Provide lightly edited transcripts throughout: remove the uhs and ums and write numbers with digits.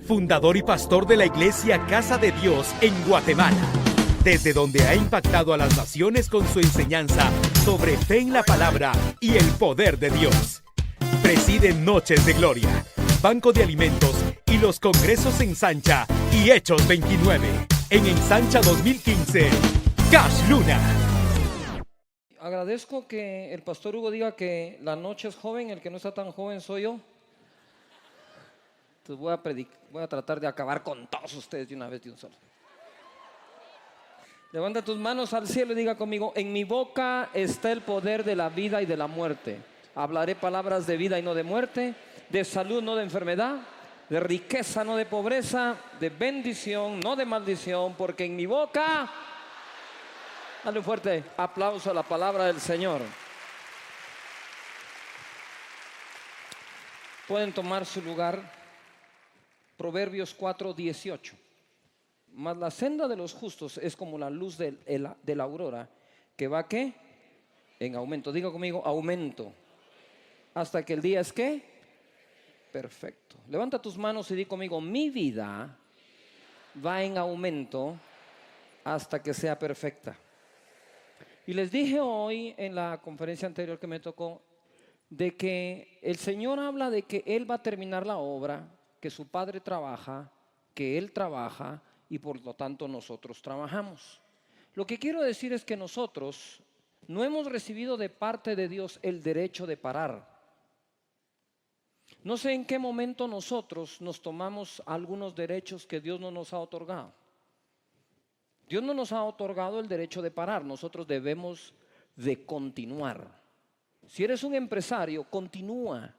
fundador y pastor de la iglesia Casa de Dios en Guatemala, desde donde ha impactado a las naciones con su enseñanza sobre fe en la palabra y el poder de Dios. Preside Noches de Gloria, Banco de Alimentos y los congresos Ensancha y Hechos 29. En Ensancha 2015, Cash Luna. Agradezco que el pastor Hugo diga que la noche es joven, el que no está tan joven soy yo. Entonces voy a tratar de acabar con todos ustedes de una vez de un solo. Levanta tus manos al cielo y diga conmigo: en mi boca está el poder de la vida y de la muerte. Hablaré palabras de vida y no de muerte, de salud no de enfermedad, de riqueza no de pobreza, de bendición no de maldición, porque en mi boca... Dale un fuerte aplauso a la palabra del Señor. Pueden tomar su lugar. Proverbios 4:18. Mas la senda de los justos es como la luz de la aurora, que va ¿qué? En aumento. Diga conmigo: aumento. Hasta que el día es ¿qué? Perfecto. Levanta tus manos y di conmigo: mi vida va en aumento hasta que sea perfecta. Y les dije hoy en la conferencia anterior que me tocó de que el Señor habla de que Él va a terminar la obra, que su Padre trabaja, que Él trabaja y por lo tanto nosotros trabajamos. Lo que quiero decir es que nosotros no hemos recibido de parte de Dios el derecho de parar. No sé en qué momento nosotros nos tomamos algunos derechos que Dios no nos ha otorgado. Dios no nos ha otorgado el derecho de parar, nosotros debemos de continuar. Si eres un empresario, continúa.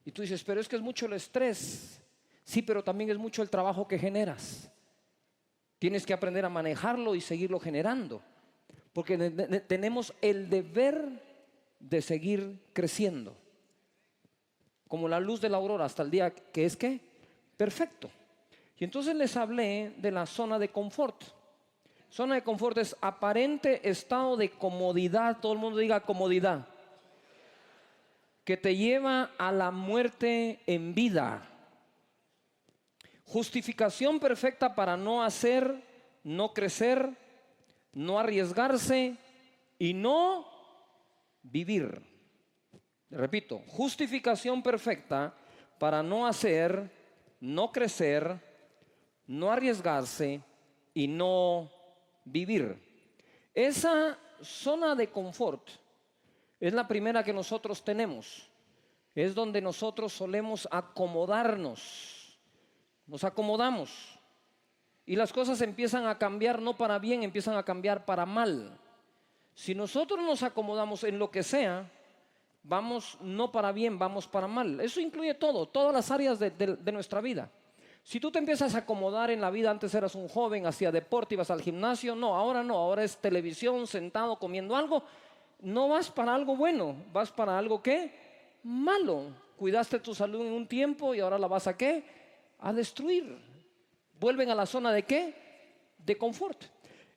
Y tú dices: pero es que es mucho el estrés. Sí, pero también es mucho el trabajo que generas. Tienes que aprender a manejarlo y seguirlo generando, porque tenemos el deber de seguir creciendo, como la luz de la aurora hasta el día que es ¿qué? Perfecto. Y entonces les hablé de la zona de confort. Zona de confort es aparente estado de comodidad. Todo el mundo diga comodidad. Que te lleva a la muerte en vida. Justificación perfecta para no hacer, no crecer, no arriesgarse y no vivir. Repito: justificación perfecta para no hacer, no crecer, no arriesgarse y no vivir. Esa zona de confort es la primera que nosotros tenemos. Es donde nosotros solemos acomodarnos. Nos acomodamos y las cosas empiezan a cambiar no para bien, empiezan a cambiar para mal. Si nosotros nos acomodamos en lo que sea, vamos no para bien, vamos para mal. Eso incluye todo, todas las áreas de nuestra vida. Si tú te empiezas a acomodar en la vida, antes eras un joven, hacía deporte, ibas al gimnasio, no, ahora es televisión, sentado comiendo algo. No vas para algo bueno, vas para algo ¿qué? Malo. Cuidaste tu salud en un tiempo y ahora la vas a ¿qué? A destruir. Vuelven a la zona de ¿qué? De confort.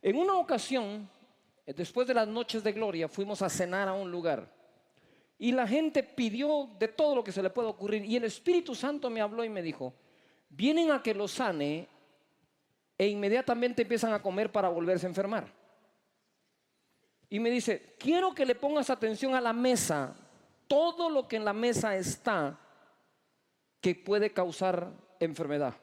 En una ocasión, después de las noches de gloria, fuimos a cenar a un lugar. Y la gente pidió de todo lo que se le puede ocurrir. Y el Espíritu Santo me habló y me dijo: vienen a que los sane e inmediatamente empiezan a comer para volverse a enfermar. Y me dice: quiero que le pongas atención a la mesa, todo lo que en la mesa está que puede causar enfermedad.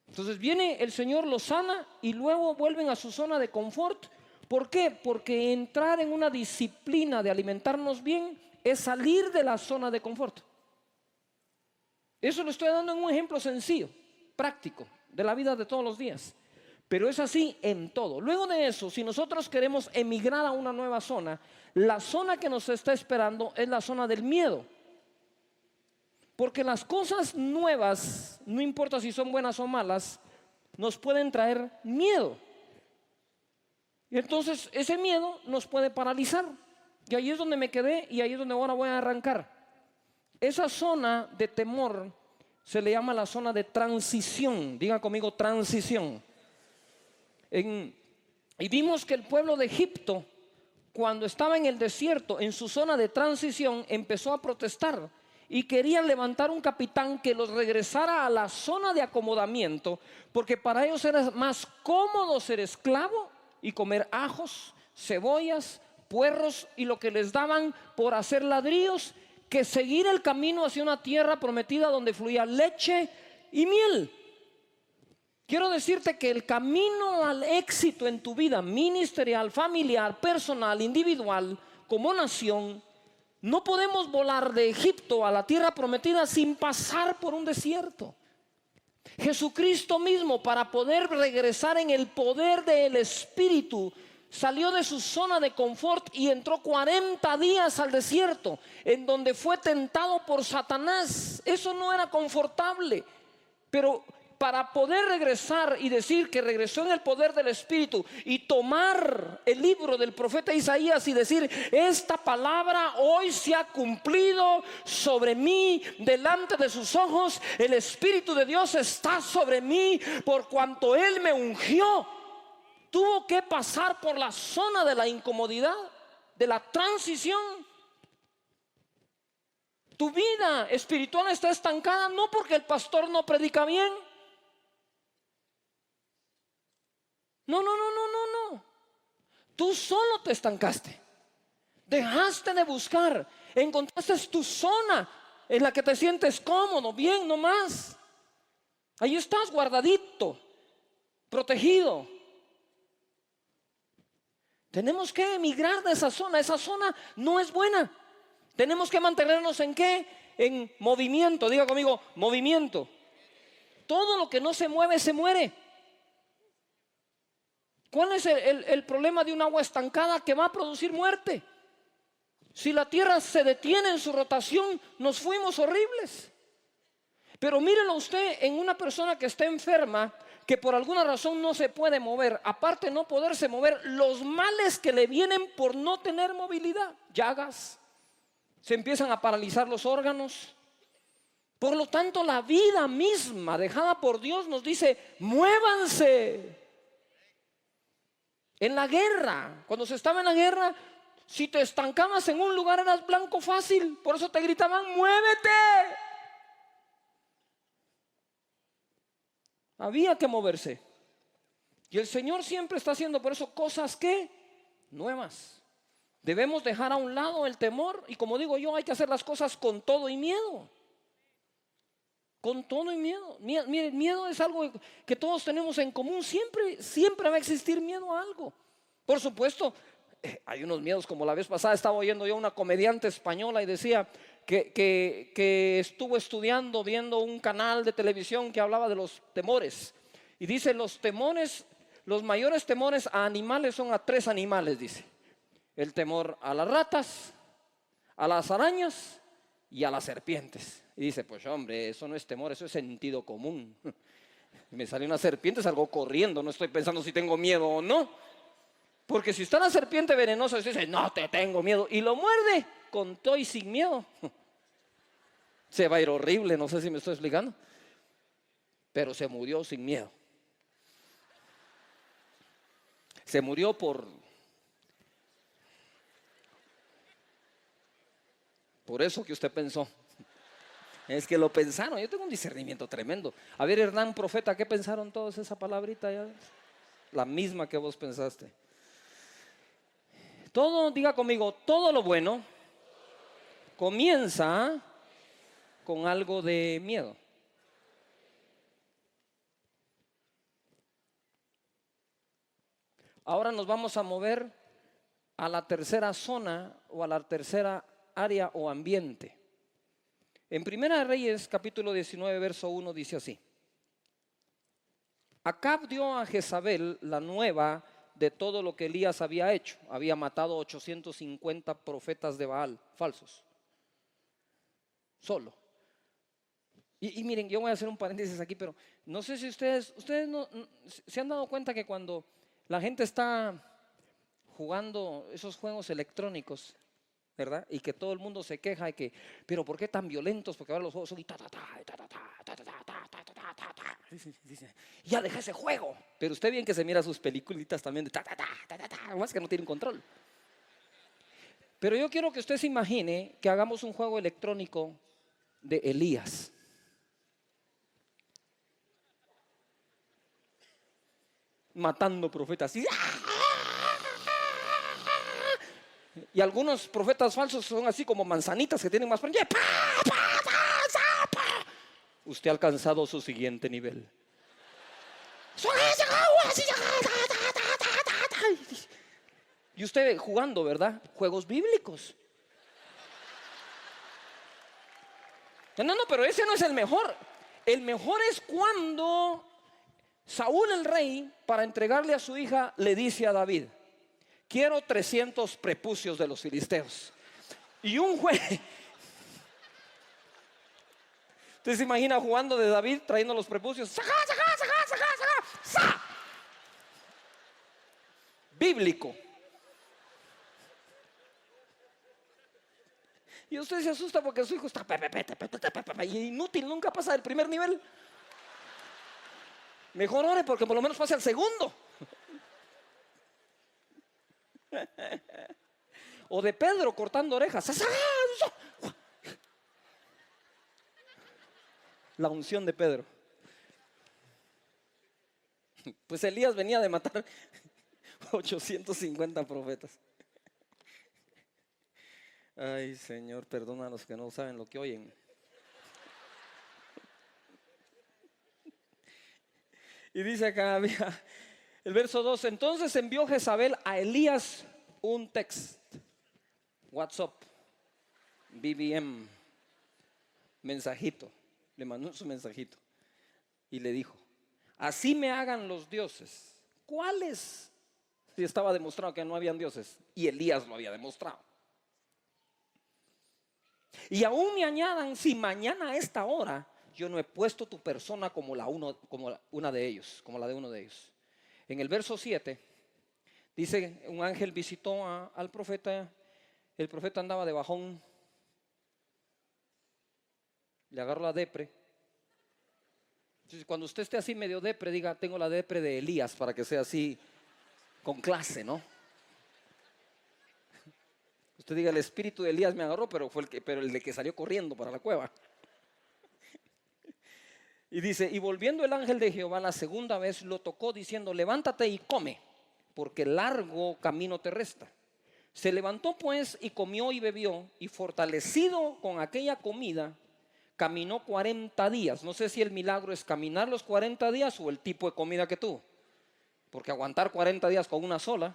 Entonces viene el Señor, los sana y luego vuelven a su zona de confort. ¿Por qué? Porque entrar en una disciplina de alimentarnos bien es salir de la zona de confort. Eso lo estoy dando en un ejemplo sencillo, práctico, de la vida de todos los días. Pero es así en todo. Luego de eso, si nosotros queremos emigrar a una nueva zona, la zona que nos está esperando es la zona del miedo. Porque las cosas nuevas, no importa si son buenas o malas, nos pueden traer miedo. Y entonces ese miedo nos puede paralizar. Y ahí es donde me quedé y ahí es donde ahora voy a arrancar. Esa zona de temor se le llama la zona de transición. Diga conmigo: transición. Y vimos que el pueblo de Egipto, cuando estaba en el desierto, en su zona de transición, empezó a protestar y querían levantar un capitán que los regresara a la zona de acomodamiento, porque para ellos era más cómodo ser esclavo y comer ajos, cebollas, puerros y lo que les daban por hacer ladrillos, que seguir el camino hacia una tierra prometida donde fluía leche y miel. Quiero decirte que el camino al éxito en tu vida ministerial, familiar, personal, individual, como nación, no podemos volar de Egipto a la tierra prometida sin pasar por un desierto. Jesucristo mismo, para poder regresar en el poder del Espíritu, salió de su zona de confort y entró 40 días al desierto, en donde fue tentado por Satanás. Eso no era confortable, pero para poder regresar y decir que regresó en el poder del Espíritu y tomar el libro del profeta Isaías y decir: esta palabra hoy se ha cumplido sobre mí delante de sus ojos, el Espíritu de Dios está sobre mí por cuanto Él me ungió. Tuvo que pasar por la zona de la incomodidad, de la transición. Tu vida espiritual está estancada no porque el pastor no predica bien. No. Tú solo te estancaste. Dejaste de buscar. Encontraste tu zona en la que te sientes cómodo, bien, no más. Ahí estás guardadito, protegido. Tenemos que emigrar de esa zona. Esa zona no es buena. Tenemos que mantenernos ¿en qué? En movimiento. Diga conmigo, movimiento. Todo lo que no se mueve, se muere. ¿Cuál es el problema de un agua estancada? Que va a producir muerte. Si la tierra se detiene en su rotación, nos fuimos horribles. Pero mírelo usted en una persona que está enferma, que por alguna razón no se puede mover. Aparte de no poderse mover, los males que le vienen por no tener movilidad. Llagas, se empiezan a paralizar los órganos. Por lo tanto, la vida misma dejada por Dios nos dice: muévanse. En la guerra, cuando se estaba en la guerra, si te estancabas en un lugar eras blanco fácil. Por eso te gritaban: muévete. Había que moverse. Y el Señor siempre está haciendo por eso cosas que nuevas. Debemos dejar a un lado el temor. Y como digo yo, hay que hacer las cosas con todo y miedo. Con todo y miedo. Miren, miedo es algo que todos tenemos en común. Siempre va a existir miedo a algo. Por supuesto, hay unos miedos, como la vez pasada estaba oyendo yo a una comediante española y decía que estuvo estudiando, viendo un canal de televisión que hablaba de los temores. Y dice: los temores, los mayores temores a animales son a 3 animales, dice. El temor a las ratas, a las arañas y a las serpientes. Y dice: pues hombre, eso no es temor, eso es sentido común. Me sale una serpiente, salgo corriendo, no estoy pensando si tengo miedo o no. Porque si está la serpiente venenosa, usted dice: no te tengo miedo, y lo muerde con todo y sin miedo, se va a ir horrible. No sé si me estoy explicando, pero se murió sin miedo. Se murió por eso que usted pensó. Es que lo pensaron. Yo tengo un discernimiento tremendo. A ver, Hernán, profeta, ¿qué pensaron todos esa palabrita ya? La misma que vos pensaste. Todo, diga conmigo, todo lo bueno comienza con algo de miedo. Ahora nos vamos a mover a la tercera zona o a la tercera área o ambiente. En Primera de Reyes, capítulo 19, verso 1, dice así: Acab dio a Jezabel la nueva de todo lo que Elías había hecho. Había matado 850 profetas de Baal, falsos, solo. Y miren, yo voy a hacer un paréntesis aquí, pero no sé si ustedes no se han dado cuenta que cuando la gente está jugando esos juegos electrónicos, ¿verdad? Y que todo el mundo se queja de que, pero ¿por qué tan violentos? Porque ahora los juegos son y ta ta ta ta ta ta ta ta ta ta ta ta ta. Ya deja ese juego. Pero usted bien que se mira sus peliculitas también de ta ta ta ta ta ta, más que no tienen control. Pero yo quiero que usted se imagine que hagamos un juego electrónico de Elías. Matando profetas. Y algunos profetas falsos son así como manzanitas que tienen más. Usted ha alcanzado su siguiente nivel. Y usted jugando, ¿verdad? Juegos bíblicos. No, pero ese no es el mejor. El mejor es cuando Saúl el rey, para entregarle a su hija, le dice a David: quiero 300 prepucios de los filisteos. Y un juez, usted se imagina jugando de David trayendo los prepucios. ¡Saca! Bíblico. Y usted se asusta porque su hijo está y inútil, nunca pasa del primer nivel. Mejor ore porque por lo menos pase al segundo. O de Pedro cortando orejas. La unción de Pedro. Pues Elías venía de matar 850 profetas. Ay, Señor, perdona a los que no saben lo que oyen. Y dice acá, mira, el verso 2: entonces envió Jezabel a Elías un text, WhatsApp, BBM, mensajito. Le mandó su mensajito y le dijo: así me hagan los dioses. ¿Cuáles? Si estaba demostrado que no habían dioses, y Elías lo había demostrado. Y aún me añadan, si mañana a esta hora yo no he puesto tu persona como una de ellos, como la de uno de ellos. En el verso 7 dice: un ángel visitó al profeta. El profeta andaba de bajón, le agarró la depre. Entonces, cuando usted esté así medio depre, diga: tengo la depre de Elías, para que sea así con clase, ¿no? Usted diga: el espíritu de Elías me agarró, pero el de que salió corriendo para la cueva. Y dice: y volviendo el ángel de Jehová la segunda vez, lo tocó diciendo: levántate y come, porque largo camino te resta. Se levantó pues y comió y bebió, y fortalecido con aquella comida, caminó 40 días. No sé si el milagro es caminar los 40 días o el tipo de comida que tuvo, porque aguantar 40 días con una sola,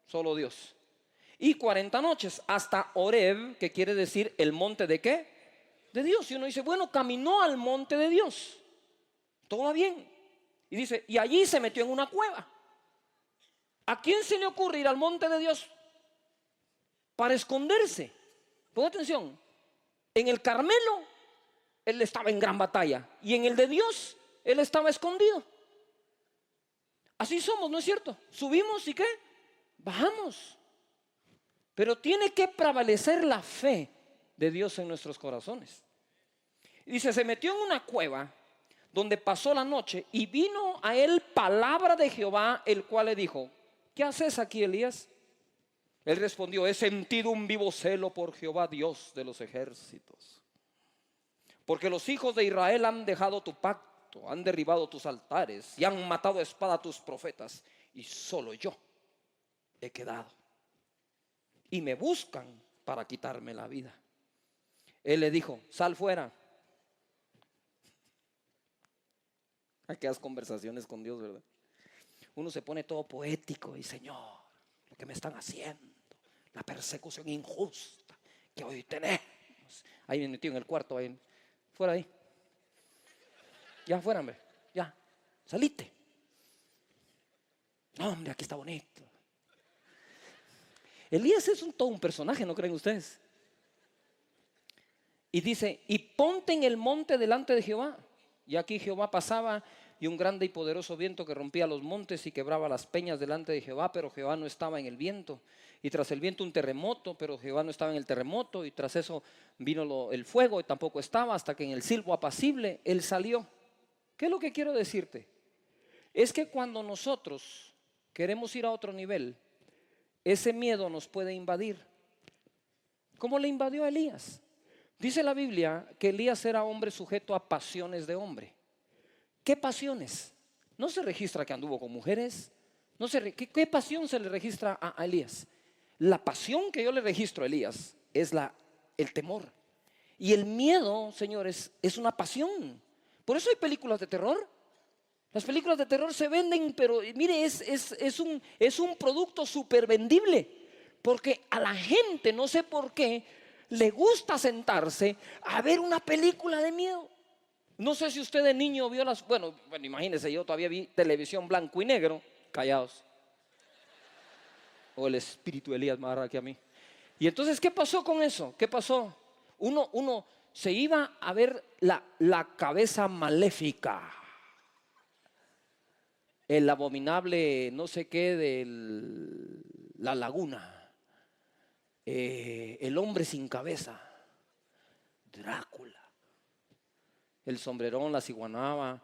solo Dios. Y 40 noches hasta Horeb, que quiere decir el monte de ¿qué? De Dios. Y uno dice: bueno, caminó al monte de Dios, todo va bien. Y dice: y allí se metió en una cueva. ¿A quién se le ocurre ir al monte de Dios para esconderse? Pon atención. En el Carmelo él estaba en gran batalla, y en el de Dios él estaba escondido. Así somos, ¿no es cierto? Subimos y ¿qué? Bajamos. Pero tiene que prevalecer la fe de Dios en nuestros corazones. Y dice: se metió en una cueva donde pasó la noche, y vino a él palabra de Jehová, el cual le dijo: ¿qué haces aquí, Elías? Él respondió: he sentido un vivo celo por Jehová, Dios de los ejércitos, porque los hijos de Israel han dejado tu pacto, han derribado tus altares y han matado a espada a tus profetas, y solo yo he quedado, y me buscan para quitarme la vida. Él le dijo: sal fuera. Aquellas conversaciones con Dios, ¿verdad? Uno se pone todo poético y: Señor, lo que me están haciendo, la persecución injusta que hoy tenemos. Ahí me metió en el cuarto, ahí, fuera ahí. Ya, fuera, hombre, ya, salite. No, hombre, aquí está bonito. Elías es todo un personaje, ¿no creen ustedes? Y dice: y ponte en el monte delante de Jehová. Y aquí Jehová pasaba, y un grande y poderoso viento que rompía los montes y quebraba las peñas delante de Jehová, pero Jehová no estaba en el viento. Y tras el viento un terremoto, pero Jehová no estaba en el terremoto. Y tras eso vino el fuego, y tampoco estaba, hasta que en el silbo apacible él salió. ¿Qué es lo que quiero decirte? Es que cuando nosotros queremos ir a otro nivel, ese miedo nos puede invadir. ¿Cómo le invadió a Elías? Dice la Biblia que Elías era hombre sujeto a pasiones de hombre. ¿Qué pasiones? No se registra que anduvo con mujeres. ¿Qué pasión se le registra a Elías? La pasión que yo le registro a Elías es el temor. Y el miedo, señores, es una pasión. Por eso hay películas de terror. Las películas de terror se venden, pero mire, es un producto súper vendible. Porque a la gente, no sé por qué, le gusta sentarse a ver una película de miedo. No sé si usted de niño vio bueno, imagínese, yo todavía vi televisión blanco y negro. Callados. O el espíritu de Elías más agarra que a mí. Y entonces, ¿qué pasó con eso? ¿Qué pasó? Uno se iba a ver la cabeza maléfica, el abominable no sé qué de la laguna, el hombre sin cabeza, Drácula, el sombrerón, la ciguanaba.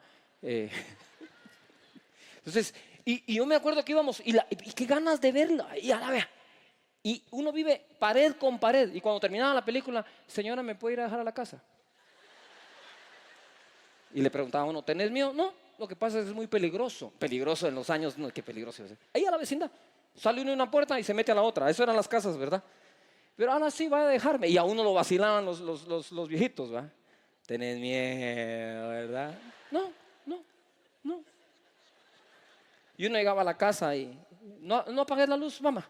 Entonces, y yo me acuerdo que íbamos, y qué ganas de verla, y a la vez. Y uno vive pared con pared. Y cuando terminaba la película, señora, ¿me puede ir a dejar a la casa? Y le preguntaba a uno, ¿tenés miedo? No, lo que pasa es que es muy peligroso. Peligroso en los años, no, qué peligroso es. Ahí a la vecindad, sale uno de una puerta y se mete a la otra. Eso eran las casas, ¿verdad? Pero ahora sí va a dejarme. Y a uno lo vacilaban los viejitos, ¿verdad? ¿Tenés miedo, verdad? No. Y uno llegaba a la casa y, no apagues la luz, mamá.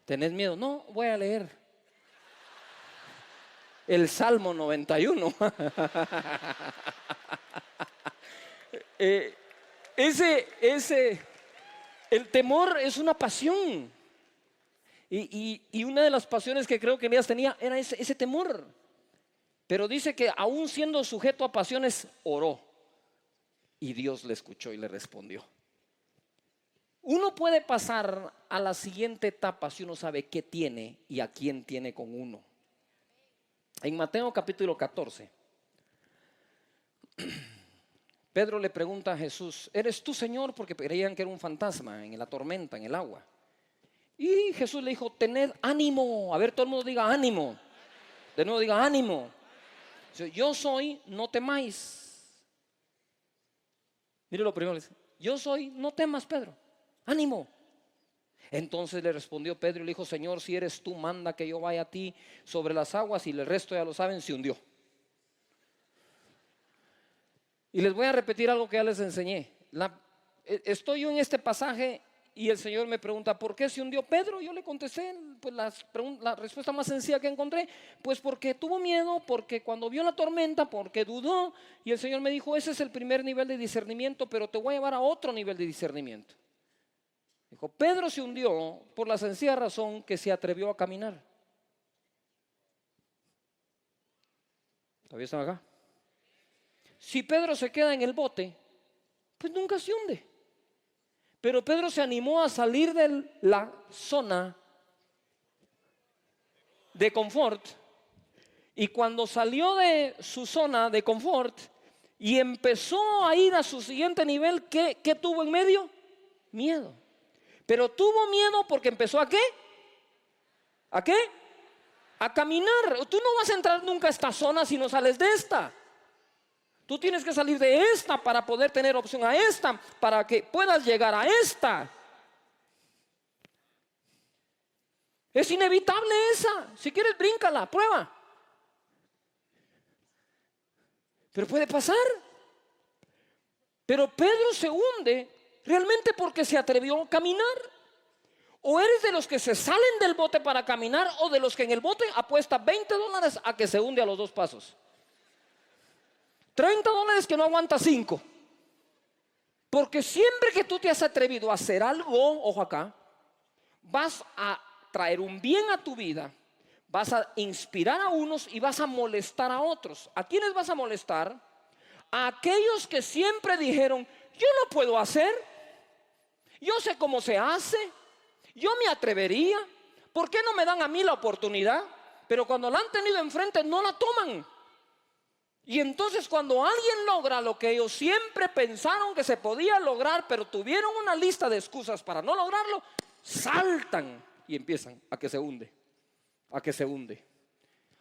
¿Tenés miedo? No, voy a leer el Salmo 91. El temor es una pasión. Y una de las pasiones que creo que Elías tenía era ese temor. Pero dice que aún siendo sujeto a pasiones, oró. Y Dios le escuchó y le respondió. Uno puede pasar a la siguiente etapa si uno sabe qué tiene y a quién tiene con uno. En Mateo capítulo 14, Pedro le pregunta a Jesús, ¿eres tú, Señor? Porque creían que era un fantasma en la tormenta, en el agua. Y Jesús le dijo, tened ánimo. A ver, todo el mundo diga ánimo. De nuevo diga ánimo. Yo soy, no temáis. Mire lo primero, yo soy, no temas, Pedro. Ánimo. Entonces le respondió Pedro y le dijo, Señor, si eres tú, manda que yo vaya a ti sobre las aguas. Y el resto ya lo saben, se hundió. Y les voy a repetir algo que ya les enseñé. Estoy yo en este pasaje y el Señor me pregunta, ¿por qué se hundió Pedro? Yo le contesté pues, la respuesta más sencilla que encontré. Pues porque tuvo miedo, porque cuando vio la tormenta, porque dudó. Y el Señor me dijo, ese es el primer nivel de discernimiento, pero te voy a llevar a otro nivel de discernimiento. Dijo, Pedro se hundió por la sencilla razón que se atrevió a caminar. ¿Todavía están acá? Si Pedro se queda en el bote, pues nunca se hunde. Pero Pedro se animó a salir de la zona de confort. Y cuando salió de su zona de confort y empezó a ir a su siguiente nivel, ¿qué tuvo en medio? Miedo. Pero tuvo miedo porque empezó ¿a qué? ¿A qué? A caminar. Tú no vas a entrar nunca a esta zona si no sales de esta. Tú tienes que salir de esta para poder tener opción a esta, para que puedas llegar a esta. Es inevitable esa. Si quieres, bríncala, prueba. Pero puede pasar. Pero Pedro se hunde realmente porque se atrevió a caminar. O eres de los que se salen del bote para caminar, o de los que en el bote apuesta $20 a que se hunde a los 2 pasos. $30 que no aguanta 5. Porque siempre que tú te has atrevido a hacer algo, ojo acá, vas a traer un bien a tu vida, vas a inspirar a unos y vas a molestar a otros. ¿A quiénes vas a molestar? A aquellos que siempre dijeron, yo lo puedo hacer, yo sé cómo se hace, yo me atrevería, ¿por qué no me dan a mí la oportunidad? Pero cuando la han tenido enfrente no la toman. Y entonces cuando alguien logra lo que ellos siempre pensaron que se podía lograr, pero tuvieron una lista de excusas para no lograrlo, saltan y empiezan a que se hunde, a que se hunde.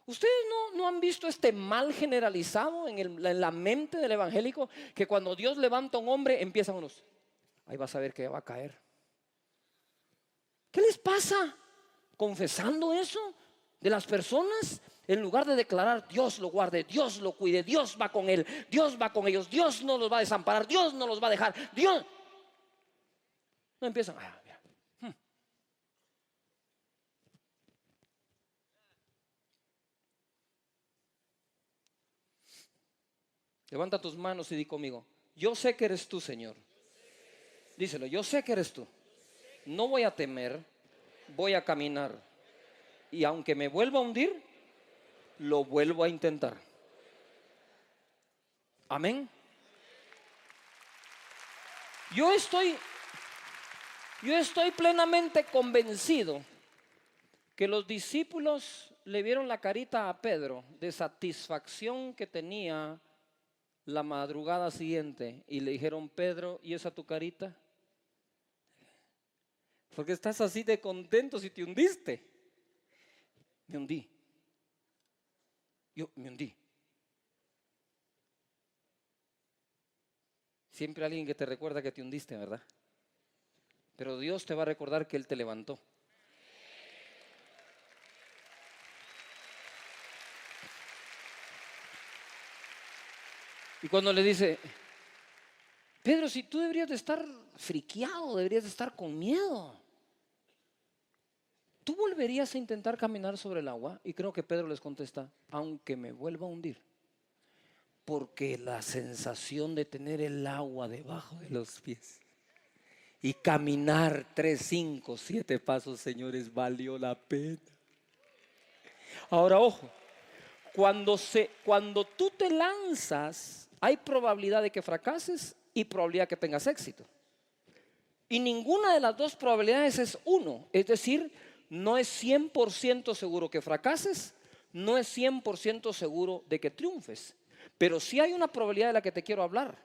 ¿Ustedes no han visto este mal generalizado en la mente del evangélico? Que cuando Dios levanta a un hombre, empiezan unos, ahí vas a ver que va a caer. ¿Qué les pasa? Confesando eso de las personas, en lugar de declarar Dios lo guarde, Dios lo cuide, Dios va con él, Dios va con ellos, Dios no los va a desamparar, Dios no los va a dejar, Dios. No empiezan, mira. Levanta tus manos y di conmigo, yo sé que eres tú, Señor. Díselo, yo sé que eres tú. No voy a temer, voy a caminar. Y aunque me vuelva a hundir, lo vuelvo a intentar. Amén. Yo estoy plenamente convencido que los discípulos le vieron la carita a Pedro de satisfacción que tenía la madrugada siguiente y le dijeron, Pedro, ¿y esa tu carita? Porque estás así de contento si te hundiste. Me hundí. Yo me hundí. Siempre alguien que te recuerda que te hundiste, ¿verdad? Pero Dios te va a recordar que Él te levantó. Y cuando le dice, Pedro, si tú deberías de estar friqueado, deberías de estar con miedo, ¿tú volverías a intentar caminar sobre el agua? Y creo que Pedro les contesta, aunque me vuelva a hundir, porque la sensación de tener el agua debajo de los pies y caminar 3, 5, 7 pasos, señores, valió la pena. Ahora, ojo, cuando tú te lanzas, hay probabilidad de que fracases y probabilidad que tengas éxito. Y ninguna de las dos probabilidades es 1. Es decir, no es 100% seguro que fracases, no es 100% seguro de que triunfes. Pero sí hay una probabilidad de la que te quiero hablar.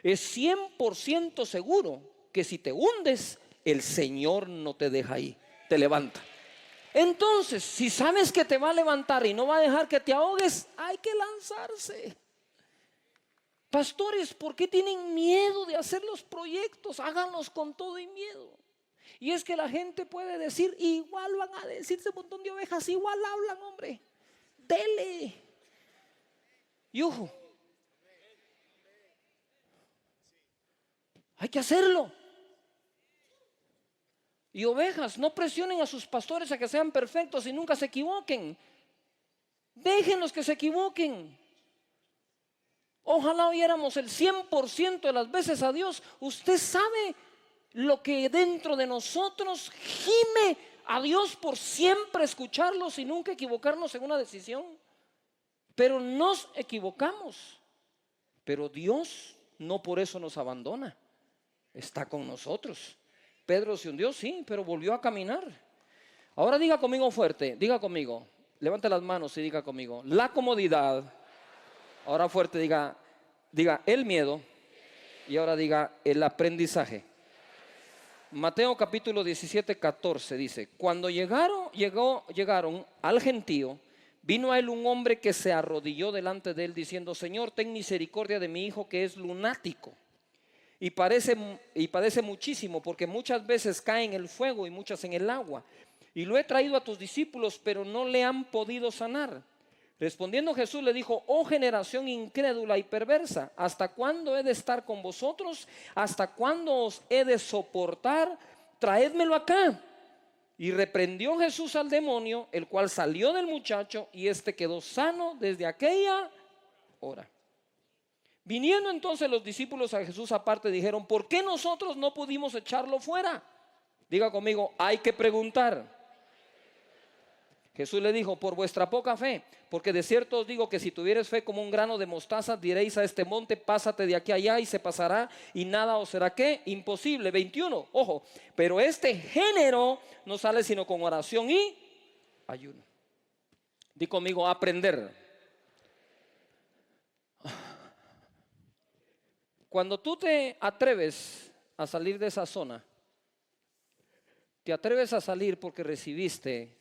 Es 100% seguro que si te hundes, el Señor no te deja ahí, te levanta. Entonces, si sabes que te va a levantar y no va a dejar que te ahogues, hay que lanzarse. Pastores, ¿por qué tienen miedo de hacer los proyectos? Háganlos con todo y miedo. Y es que la gente puede decir, igual van a decirse un montón de ovejas, igual hablan, hombre. Dele. Y ojo, hay que hacerlo. Y ovejas, no presionen a sus pastores a que sean perfectos y nunca se equivoquen. Déjenlos que se equivoquen. Ojalá oyéramos el 100% de las veces a Dios. Usted sabe lo que dentro de nosotros gime a Dios por siempre escucharlos y nunca equivocarnos en una decisión. Pero nos equivocamos. Pero Dios no por eso nos abandona. Está con nosotros. Pedro se hundió, sí, pero volvió a caminar. Ahora diga conmigo fuerte, diga conmigo, levante las manos y diga conmigo, la comodidad. Ahora fuerte, diga el miedo. Y ahora diga el aprendizaje. Mateo capítulo 17, 14 dice, cuando llegaron al gentío, vino a él un hombre que se arrodilló delante de él diciendo, Señor, ten misericordia de mi hijo que es lunático y padece muchísimo, porque muchas veces cae en el fuego y muchas en el agua. Y lo he traído a tus discípulos, pero no le han podido sanar. Respondiendo Jesús le dijo, oh generación incrédula y perversa, ¿hasta cuándo he de estar con vosotros? ¿Hasta cuándo os he de soportar? Traédmelo acá. Y reprendió Jesús al demonio, el cual salió del muchacho y éste quedó sano desde aquella hora. Viniendo entonces los discípulos a Jesús aparte, dijeron, ¿por qué nosotros no pudimos echarlo fuera? Diga conmigo, hay que preguntar. Jesús le dijo, por vuestra poca fe, porque de cierto os digo que si tuvieres fe como un grano de mostaza, diréis a este monte, pásate de aquí a allá y se pasará y nada os será ¿qué? Imposible. 21, ojo, pero este género no sale sino con oración y ayuno. Di conmigo, aprender. Cuando tú te atreves a salir de esa zona, te atreves a salir porque recibiste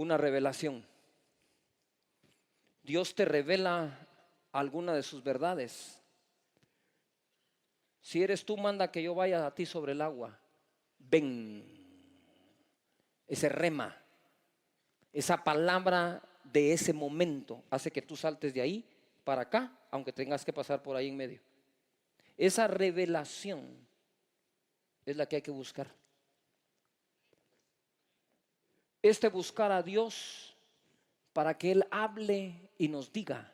una revelación. Dios te revela alguna de sus verdades. Si eres tú, manda que yo vaya a ti sobre el agua. Ven. Ese rema, esa palabra de ese momento hace que tú saltes de ahí para acá, aunque tengas que pasar por ahí en medio. Esa revelación es la que hay que buscar. Buscar a Dios para que Él hable y nos diga,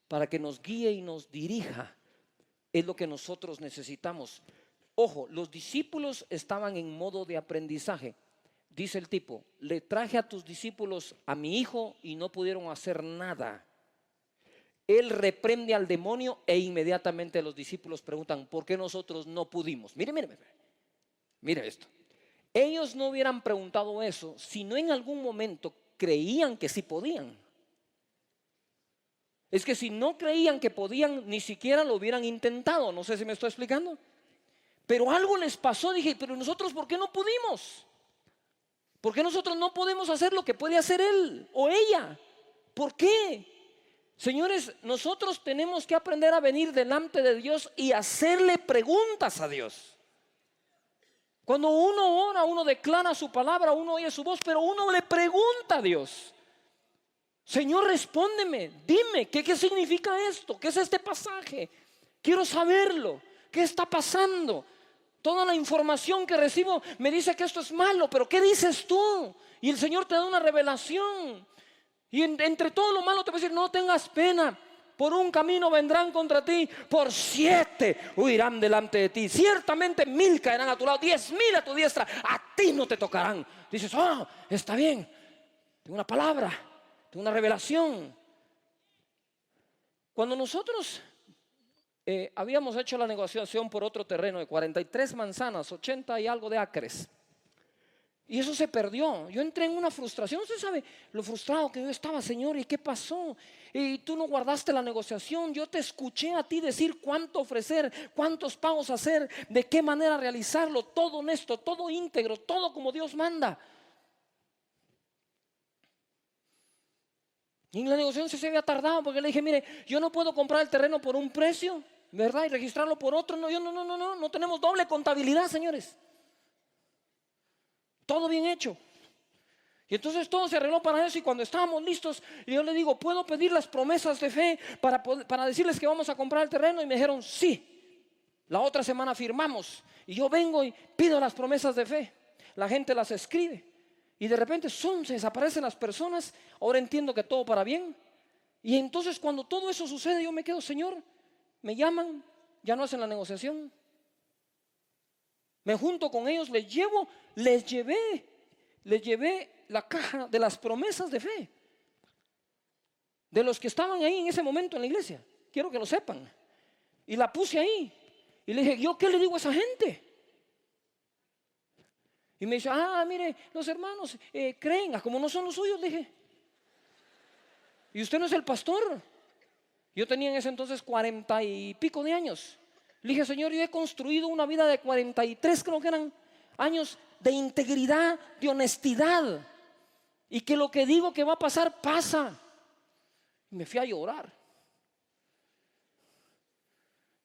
para que nos guíe y nos dirija, es lo que nosotros necesitamos. Ojo, los discípulos estaban en modo de aprendizaje. Dice el tipo: le traje a tus discípulos a mi hijo y no pudieron hacer nada. Él reprende al demonio e inmediatamente los discípulos preguntan: ¿por qué nosotros no pudimos? Mire esto. Ellos no hubieran preguntado eso si no en algún momento creían que sí podían. Es que si no creían que podían, ni siquiera lo hubieran intentado. No sé si me estoy explicando. Pero algo les pasó. Dije, pero nosotros, ¿por qué no pudimos? ¿Por qué nosotros no podemos hacer lo que puede hacer él o ella? ¿Por qué? Señores, nosotros tenemos que aprender a venir delante de Dios y hacerle preguntas a Dios. Cuando uno ora, uno declara su palabra, uno oye su voz, pero uno le pregunta a Dios: Señor, respóndeme, dime, ¿qué significa esto? ¿Qué es este pasaje? Quiero saberlo. ¿Qué está pasando? Toda la información que recibo me dice que esto es malo, pero ¿qué dices tú? Y el Señor te da una revelación. Y entre todo lo malo te va a decir: no tengas pena. Por un camino vendrán contra ti, por 7 huirán delante de ti. Ciertamente 1000 caerán a tu lado, 10,000 a tu diestra, a ti no te tocarán. Dices: oh, está bien, tengo una palabra, tengo una revelación. Cuando nosotros habíamos hecho la negociación por otro terreno de 43 manzanas, 80 y algo de acres, y eso se perdió. Yo entré en una frustración. Usted sabe lo frustrado que yo estaba: Señor, ¿y qué pasó? Y tú no guardaste la negociación. Yo te escuché a ti decir cuánto ofrecer, cuántos pagos hacer, de qué manera realizarlo, todo honesto, todo íntegro, todo como Dios manda. Y en la negociación se había tardado, porque le dije: mire, yo no puedo comprar el terreno por un precio, ¿verdad? Y registrarlo por otro. No tenemos doble contabilidad, señores. Todo bien hecho. Y entonces todo se arregló para eso. Y cuando estábamos listos, yo le digo: ¿puedo pedir las promesas de fe para decirles que vamos a comprar el terreno? Y me dijeron: sí. La otra semana firmamos. Y yo vengo y pido las promesas de fe. La gente las escribe. Y de repente se desaparecen las personas. Ahora entiendo que todo para bien. Y entonces cuando todo eso sucede, yo me quedo: Señor, me llaman, ya no hacen la negociación. Me junto con ellos, les llevé la caja de las promesas de fe de los que estaban ahí en ese momento en la iglesia. Quiero que lo sepan. Y la puse ahí. Y le dije: ¿yo qué le digo a esa gente? Y me dice: mire, los hermanos creen, como no son los suyos. Le dije: ¿y usted no es el pastor? Yo tenía en ese entonces 40 y pico de años. Le dije: Señor, yo he construido una vida de 43, creo que eran, años de integridad, de honestidad, y que lo que digo que va a pasar, pasa. Y me fui a llorar.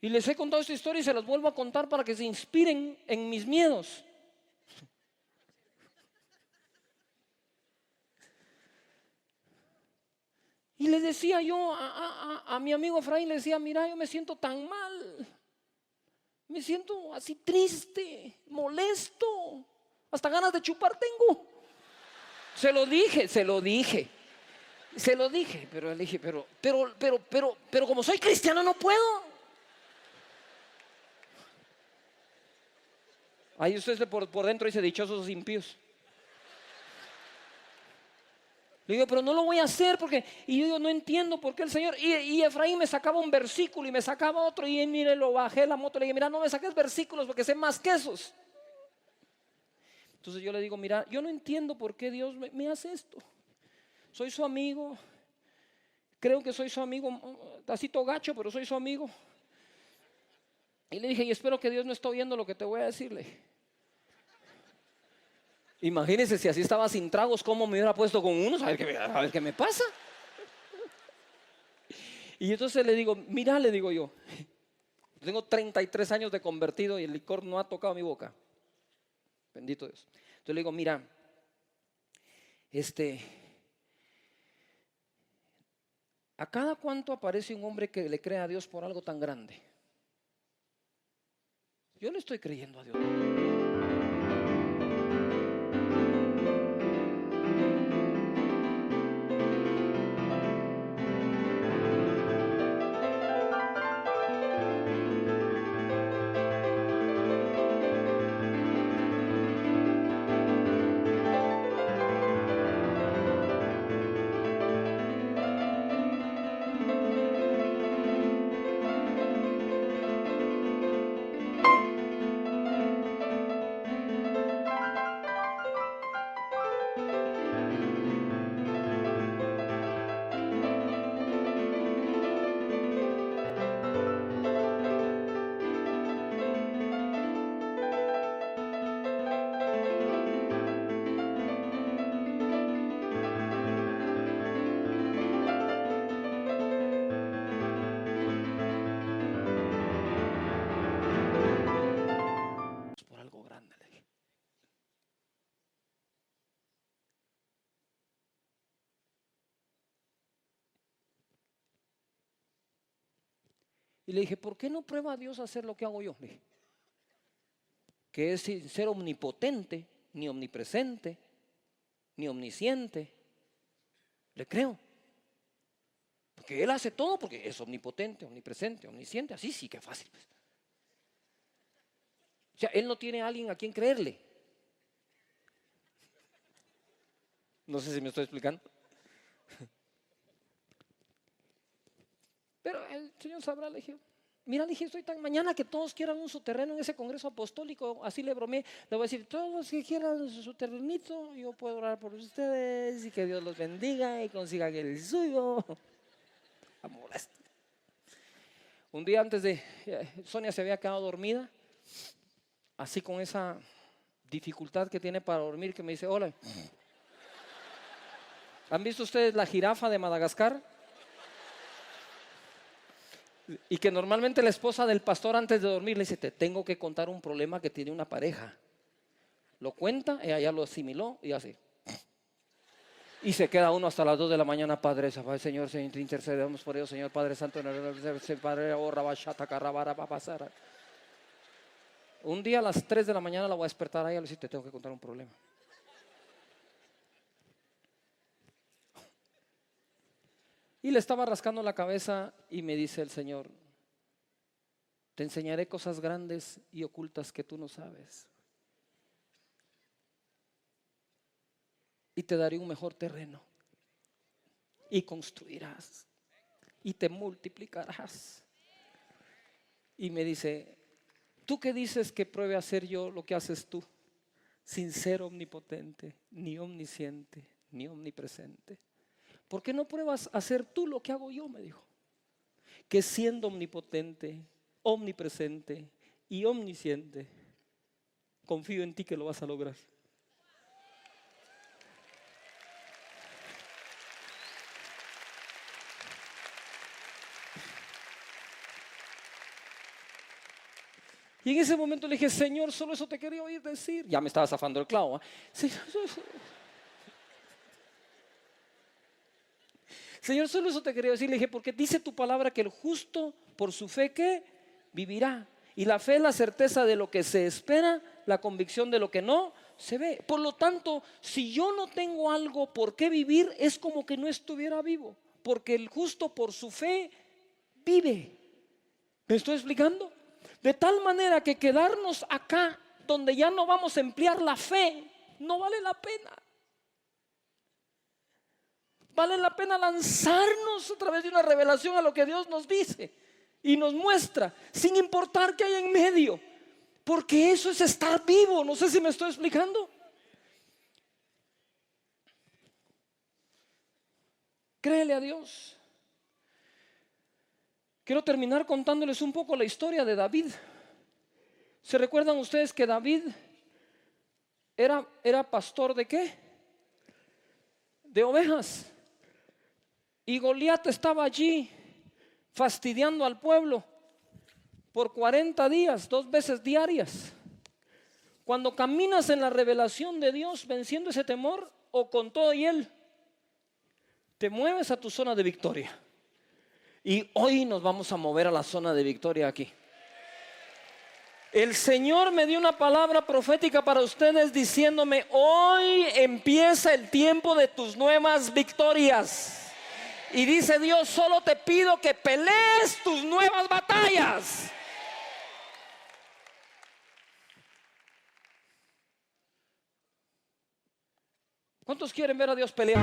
Y les he contado esta historia y se las vuelvo a contar para que se inspiren en mis miedos. Y le decía yo a mi amigo Efraín, le decía: mira, yo me siento tan mal. Me siento así triste, molesto, hasta ganas de chupar tengo. Se lo dije, pero le dije: pero como soy cristiano no puedo. Ahí usted por dentro dice: dichosos los impíos. Le digo: pero no lo voy a hacer porque... Y yo digo: no entiendo por qué el Señor... Y Efraín me sacaba un versículo y me sacaba otro. Y mire, lo bajé la moto. Le dije: mira, no me saques versículos porque sé más que esos. Entonces yo le digo: mira, yo no entiendo por qué Dios me hace esto. Soy su amigo. Creo que soy su amigo. Así todo gacho, pero soy su amigo. Y le dije: y espero que Dios no esté oyendo lo que te voy a decirle. Imagínense si así estaba sin tragos, ¿cómo me hubiera puesto con unos? A ver qué me pasa. Y entonces le digo, mira, le digo yo, tengo 33 años de convertido y el licor no ha tocado mi boca. Bendito Dios. Entonces le digo, mira, ¿a cada cuánto aparece un hombre que le cree a Dios por algo tan grande? Yo le estoy creyendo a Dios. Por algo grande, le dije. Y le dije, ¿por qué no prueba a Dios a hacer lo que hago yo? Le dije, que es sin ser omnipotente, ni omnipresente, ni omnisciente. Le creo. Porque Él hace todo porque es omnipotente, omnipresente, omnisciente. Así sí que fácil, pues. O sea, Él no tiene a alguien a quien creerle. No sé si me estoy explicando. Pero el Señor sabrá, le dije. Mira, le dije, estoy tan mañana que todos quieran un su terreno en ese congreso apostólico. Así le bromeé. Le voy a decir, todos los que quieran su terrenito, yo puedo orar por ustedes y que Dios los bendiga y consigan el suyo. Amor. Un día antes de, Sonia se había quedado dormida, así con esa dificultad que tiene para dormir, que me dice, hola. ¿Han visto ustedes la jirafa de Madagascar? Y que normalmente la esposa del pastor antes de dormir le dice, te tengo que contar un problema que tiene una pareja. Lo cuenta, ella ya lo asimiló y así. Y se queda uno hasta las 2 de la mañana, Padre, Señor, intercedemos por ellos, Señor, Padre Santo, Padre, un día a las 3 de la mañana la voy a despertar a ella y le dice, te tengo que contar un problema. Y le estaba rascando la cabeza y me dice el Señor, te enseñaré cosas grandes y ocultas que tú no sabes. Y te daré un mejor terreno. Y construirás. Y te multiplicarás. Y me dice, ¿tú qué dices que pruebe a hacer yo lo que haces tú? Sin ser omnipotente, ni omnisciente, ni omnipresente. ¿Por qué no pruebas a hacer tú lo que hago yo? Me dijo. Que siendo omnipotente, omnipresente y omnisciente, confío en ti que lo vas a lograr. Y en ese momento le dije, Señor, solo eso te quería oír decir. Ya me estaba zafando el clavo. Señor, solo eso te quería decir. Le dije, porque dice tu palabra que el justo por su fe que vivirá. Y la fe es la certeza de lo que se espera, la convicción de lo que no se ve. Por lo tanto, si yo no tengo algo por qué vivir, es como que no estuviera vivo. Porque el justo por su fe vive. ¿Me estoy explicando? De tal manera que quedarnos acá, donde ya no vamos a emplear la fe, no vale la pena. Vale la pena lanzarnos a través de una revelación a lo que Dios nos dice y nos muestra, sin importar qué hay en medio, porque eso es estar vivo. No sé si me estoy explicando. Créele a Dios. Quiero terminar contándoles un poco la historia de David. ¿Se recuerdan ustedes que David era pastor ¿de qué? De ovejas. Y Goliat estaba allí fastidiando al pueblo por 40 días, 2 veces diarias. Cuando caminas en la revelación de Dios, venciendo ese temor, o con todo y él, te mueves a tu zona de victoria. Y hoy nos vamos a mover a la zona de victoria aquí. El Señor me dio una palabra profética para ustedes diciéndome: hoy empieza el tiempo de tus nuevas victorias. Y dice Dios: solo te pido que pelees tus nuevas batallas. ¿Cuántos quieren ver a Dios pelear?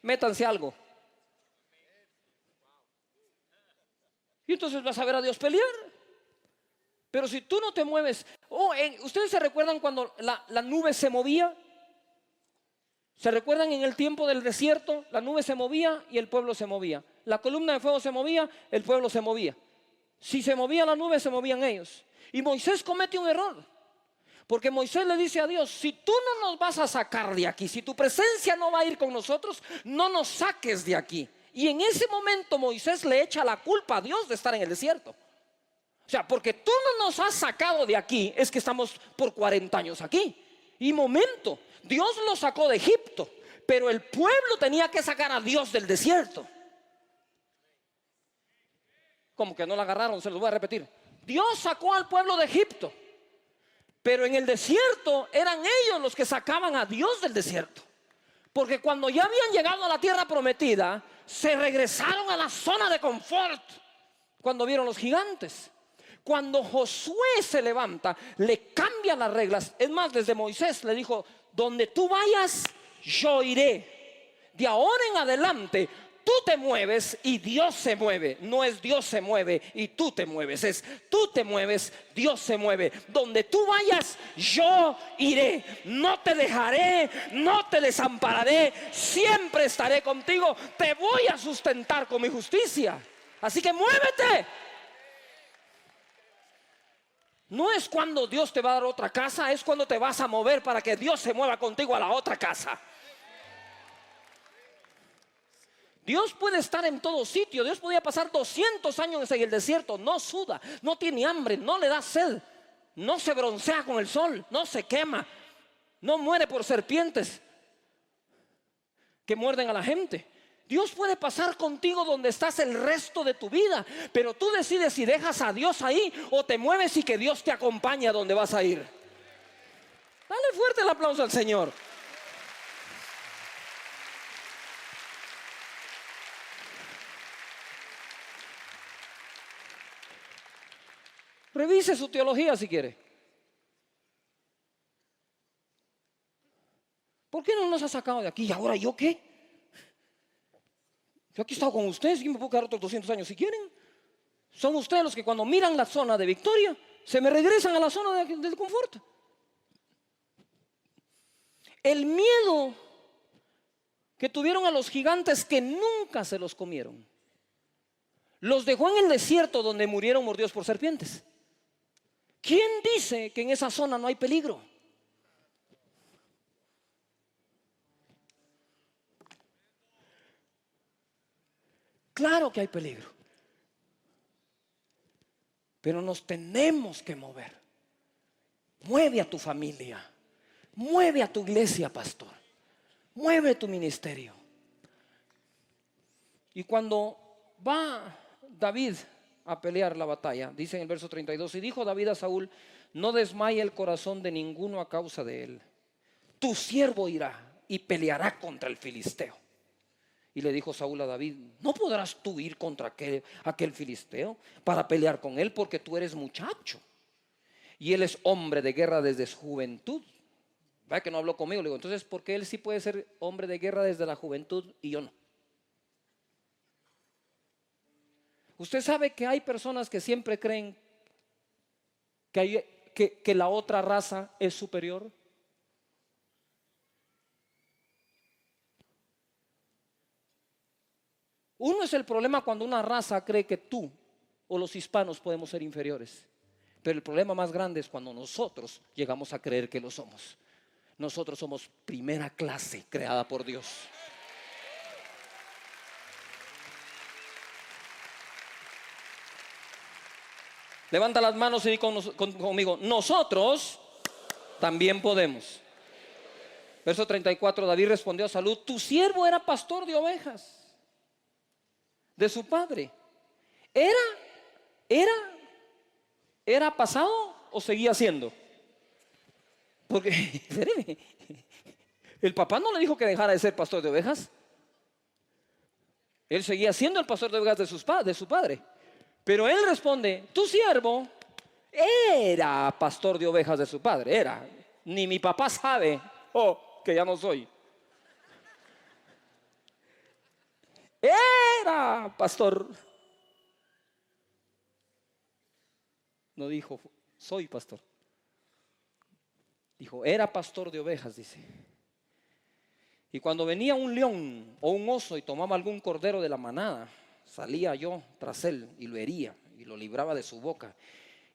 Métanse algo. Y entonces vas a ver a Dios pelear. Pero si tú no te mueves, ¿ustedes se recuerdan cuando la nube se movía? ¿Se recuerdan en el tiempo del desierto? La nube se movía y el pueblo se movía. La columna de fuego se movía, el pueblo se movía. Si se movía la nube, se movían ellos. Y Moisés comete un error, porque Moisés le dice a Dios: si tú no nos vas a sacar de aquí, si tu presencia no va a ir con nosotros, no nos saques de aquí. Y en ese momento Moisés le echa la culpa a Dios de estar en el desierto. O sea, porque tú no nos has sacado de aquí, es que estamos por 40 años aquí. Y momento, Dios lo sacó de Egipto, pero el pueblo tenía que sacar a Dios del desierto. Como que no la agarraron, se los voy a repetir. Dios sacó al pueblo de Egipto, pero en el desierto eran ellos los que sacaban a Dios del desierto. Porque cuando ya habían llegado a la tierra prometida, se regresaron a la zona de confort cuando vieron los gigantes. Cuando Josué se levanta, le cambia las reglas. Es más, desde Moisés le dijo: donde tú vayas, yo iré. De ahora en adelante, tú te mueves y Dios se mueve. No es Dios se mueve y tú te mueves. Es tú te mueves, Dios se mueve. Donde tú vayas, yo iré. No te dejaré, no te desampararé. Siempre estaré contigo. Te voy a sustentar con mi justicia. Así que muévete. No es cuando Dios te va a dar otra casa, es cuando te vas a mover para que Dios se mueva contigo a la otra casa. Dios puede estar en todo sitio. Dios podía pasar 200 años en el desierto. No suda, no tiene hambre, no le da sed, no se broncea con el sol, no se quema, no muere por serpientes que muerden a la gente. Dios puede pasar contigo donde estás el resto de tu vida, pero tú decides si dejas a Dios ahí o te mueves y que Dios te acompañe a donde vas a ir. Dale fuerte el aplauso al Señor. Revise su teología si quiere. ¿Por qué no nos ha sacado de aquí? ¿Y ahora yo qué? Yo aquí he estado con ustedes y me puedo quedar otros 200 años si quieren. Son ustedes los que cuando miran la zona de victoria se me regresan a la zona de confort. El miedo que tuvieron a los gigantes que nunca se los comieron, los dejó en el desierto donde murieron mordidos por serpientes. ¿Quién dice que en esa zona no hay peligro? Claro que hay peligro, pero nos tenemos que mover. Mueve a tu familia, mueve a tu iglesia, pastor, mueve tu ministerio. Y cuando va David a pelear la batalla, dice en el verso 32, y dijo David a Saúl: no desmaye el corazón de ninguno a causa de él. Tu siervo irá y peleará contra el filisteo. Y le dijo Saúl a David: no podrás tú ir contra aquel filisteo para pelear con él, porque tú eres muchacho y él es hombre de guerra desde su juventud. ¿Verdad que no habló conmigo? Le digo, entonces, ¿por qué él sí puede ser hombre de guerra desde la juventud y yo no? Usted sabe que hay personas que siempre creen que la otra raza es superior. Uno es el problema cuando una raza cree que tú o los hispanos podemos ser inferiores. Pero el problema más grande es cuando nosotros llegamos a creer que lo somos. Nosotros somos primera clase creada por Dios. Levanta las manos y di conmigo: nosotros también podemos. Verso 34, David respondió a Saúl: tu siervo era pastor de ovejas de su padre. ¿Era pasado o seguía siendo? Porque el papá no le dijo que dejara de ser pastor de ovejas. Él seguía siendo el pastor de ovejas de su padre. Pero él responde: tu siervo era pastor de ovejas de su padre. Era. Ni mi papá sabe que ya no soy. Era pastor. No dijo soy pastor. Dijo era pastor de ovejas, dice. Y cuando venía un león o un oso y tomaba algún cordero de la manada, salía yo tras él y lo hería y lo libraba de su boca.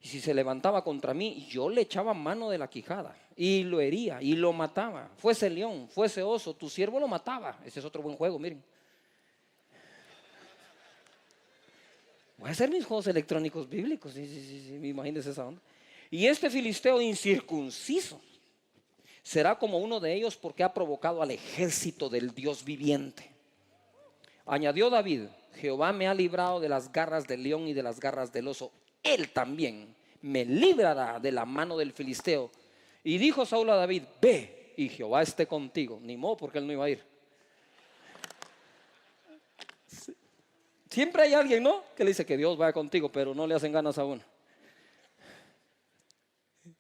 Y si se levantaba contra mí, yo le echaba mano de la quijada y lo hería y lo mataba. Fuese león, fuese oso, tu siervo lo mataba. Ese es otro buen juego, miren. Voy a hacer mis juegos electrónicos bíblicos. Sí, imagínense esa onda. Y este filisteo incircunciso será como uno de ellos, porque ha provocado al ejército del Dios viviente. Añadió David: Jehová me ha librado de las garras del león y de las garras del oso. Él también me librará de la mano del filisteo. Y dijo Saúl a David: ve y Jehová esté contigo. Ni modo, porque él no iba a ir. Siempre hay alguien, ¿no?, que le dice que Dios vaya contigo, pero no le hacen ganas a uno.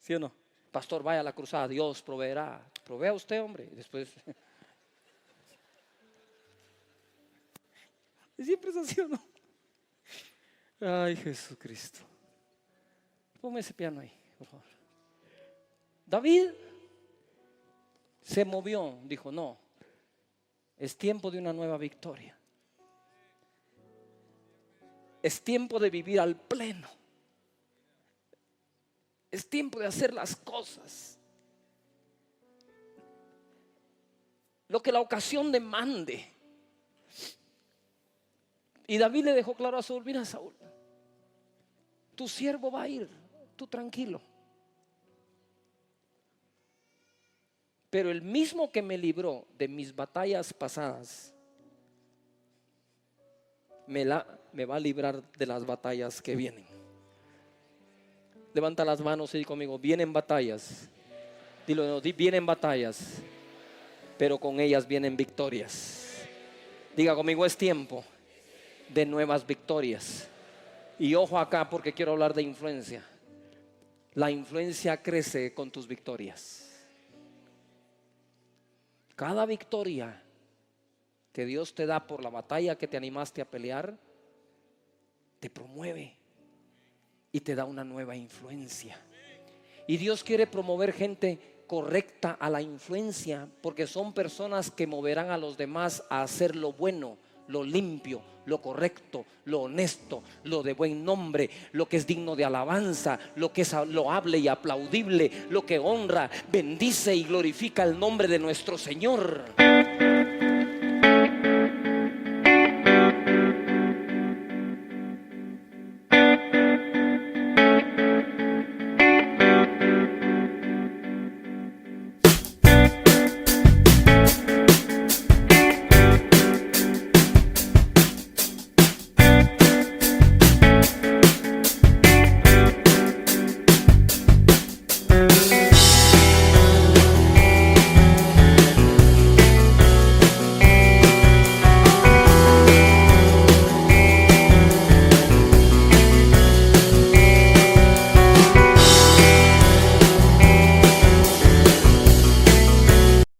¿Sí o no? Pastor, vaya a la cruzada, Dios proveerá. Provea usted, hombre. Y después siempre es así, ¿o no? Ay, Jesucristo. Ponme ese piano ahí, por favor. David se movió, dijo: no, es tiempo de una nueva victoria. Es tiempo de vivir al pleno. Es tiempo de hacer las cosas lo que la ocasión demande. Y David le dejó claro a Saúl: mira, Saúl, tu siervo va a ir, tú tranquilo. Pero el mismo que me libró de mis batallas pasadas me va a librar de las batallas que vienen. Levanta las manos y di conmigo: vienen batallas. Dilo, no, vienen batallas, pero con ellas vienen victorias. Diga conmigo: es tiempo de nuevas victorias. Y ojo acá, porque quiero hablar de influencia. La influencia crece con tus victorias. Cada victoria que Dios te da por la batalla que te animaste a pelear, te promueve y te da una nueva influencia. Y Dios quiere promover gente correcta a la influencia, porque son personas que moverán a los demás a hacer lo bueno, lo limpio, lo correcto, lo honesto, lo de buen nombre, lo que es digno de alabanza, lo que es loable y aplaudible, lo que honra, bendice y glorifica el nombre de nuestro Señor.